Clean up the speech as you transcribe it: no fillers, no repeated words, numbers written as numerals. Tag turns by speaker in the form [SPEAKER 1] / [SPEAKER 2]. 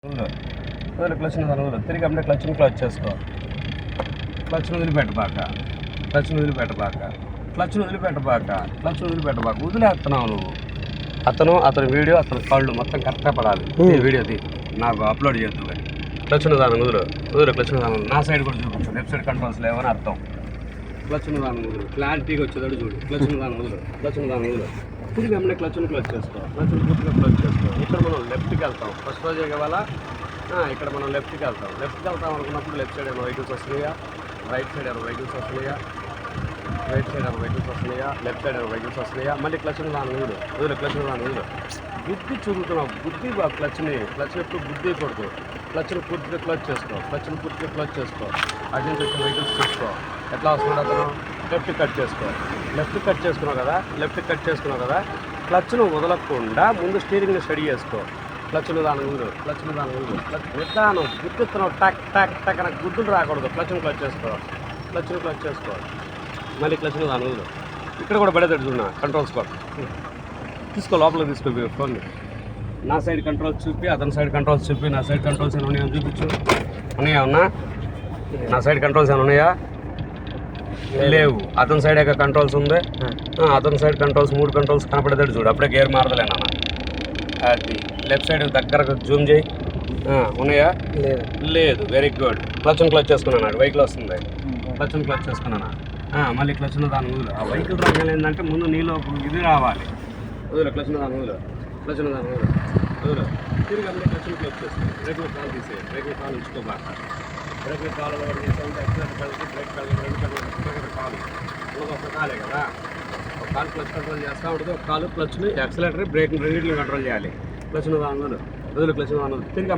[SPEAKER 1] క్లచ్ని వదలు తిరిగి అప్పుడే క్లచ్ని క్లచ్ చేసుకో. క్లచ్ని వదిలిపెట్టబాక, క్లచ్ని వదిలిపెట్టబాక, క్లచ్ని వదిలిపెట్టబాక, క్లచ్ని వదిలిపెట్టబాక. వదిలేస్తున్నావు నువ్వు. అతని వీడియో అతని కాళ్ళు మొత్తం కరెక్ట్గా పడాలి. ఈ వీడియోది నాకు అప్లోడ్ చేద్దు కానీ క్లచ్ని దాని వదులు క్లచ్ని దాని నా సైడ్ కూడా చూపించు. లెఫ్ట్ సైడ్ కంట్రోల్స్ లేవని అర్థం. క్లచ్ని దాని వదులు క్లారిటీగా వచ్చేదాడు చూడు. క్లచ్ని దాని వదులు తిరిగి అమ్మడే క్లచ్ని క్లచ్ చేసుకో. క్లచ్ని పూర్తిగా క్లచ్ చేసుకో. ఇక్కడ మనం లెఫ్ట్కి వెళ్తాం. ఫస్ట్ రోజే కావాలా ఇక్కడ మనం లెఫ్ట్కి వెళ్తాం అనుకున్నప్పుడు లెఫ్ట్ సైడ్ ఏమైనా వెహికల్స్ వస్తున్నాయా, రైట్ సైడ్ ఏమైనా వెహికల్స్ వస్తున్నాయా, లెఫ్ట్ సైడ్ ఏమైనా వెహికల్స్ వస్తున్నాయా. మళ్ళీ క్లచ్ని దాని వదులు క్లచ్ని దాని వదులు. బుద్ధి చూపుతున్నావు. బుద్ధి క్లచ్ని ఎప్పుడు బుద్ధి కొడుతు. క్లచ్ని పూర్తిగా క్లచ్ చేసుకో. అటు నుంచి వచ్చిన వెహికల్స్ చూసుకో. ఎట్లా వస్తున్నాడు అతను. లెఫ్ట్ కట్ చేసుకున్నావు కదా. క్లచ్ను వదలకుండా ముందు స్టీరింగ్ని స్టడీ చేసుకో. క్లచ్ను దాని వదులు విధానం గుర్తుతున్నావు. టక్ నాకు గుర్తులు రాకూడదు. క్లచ్ను క్లచ్ చేసుకో. మళ్ళీ క్లచ్ను దాని వదులు. ఇక్కడ కూడా పడేటట్టు చూడ కంట్రోల్స్ కూడా తీసుకో. లోపలికి తీసుకో ఫోన్ని. నా సైడ్ కంట్రోల్స్ చూపి, అతని సైడ్ కంట్రోల్స్ చూపి. నా సైడ్ కంట్రోల్స్ ఏమైనా ఉన్నాయని చూపించు. ఉన్నాయా నా సైడ్ కంట్రోల్స్ ఏమైనా ఉన్నాయా? లేవు. అతని సైడ్ యొక్క కంట్రోల్స్ ఉంది. అతని సైడ్ కంట్రోల్స్ 3 కంట్రోల్స్ కనపడేటట్టు చూడు. అప్పుడే గేర్ మారదలేనా. అది లెఫ్ట్ సైడ్ దగ్గరకు జూమ్ చేయి. ఉన్నాయా? లేదు. Very good. క్లచ్ని క్లచ్ చేసుకున్నాను. వెహికల్ వస్తుంది. క్లచ్ని క్లచ్ చేసుకున్నాను. మళ్ళీ క్లచ్ను దాని వదులు. ఆ వెహికల్ రాగానే ఏంటంటే ముందు నీలో ఇది రావాలి. క్లచ్ను దాని వదులు తిరిగి అన్నీ క్లచ్ని క్లచ్ చేసుకో. బ్రేక్ మీద కాలు తీసేయి. బ్రేక్ మీద కాలు ఉంచుకోబాక. బ్రేక్ మీద కాలు చేసామంటే ఎక్సలెంట్ కలిసి బ్రేక్ కాలు కాలు ఒక కాలే కదా. ఒక కాలు క్లచ్ కంట్రోల్ చేస్తూ ఉంటుంది. ఒక కాలు క్లచ్ని యాక్సిలేటర్ బ్రేక్ రెండింటిని కంట్రోల్ చేయాలి. క్లచ్ను దాని వదులు క్లచ్ను దాని వదులు తిరిగి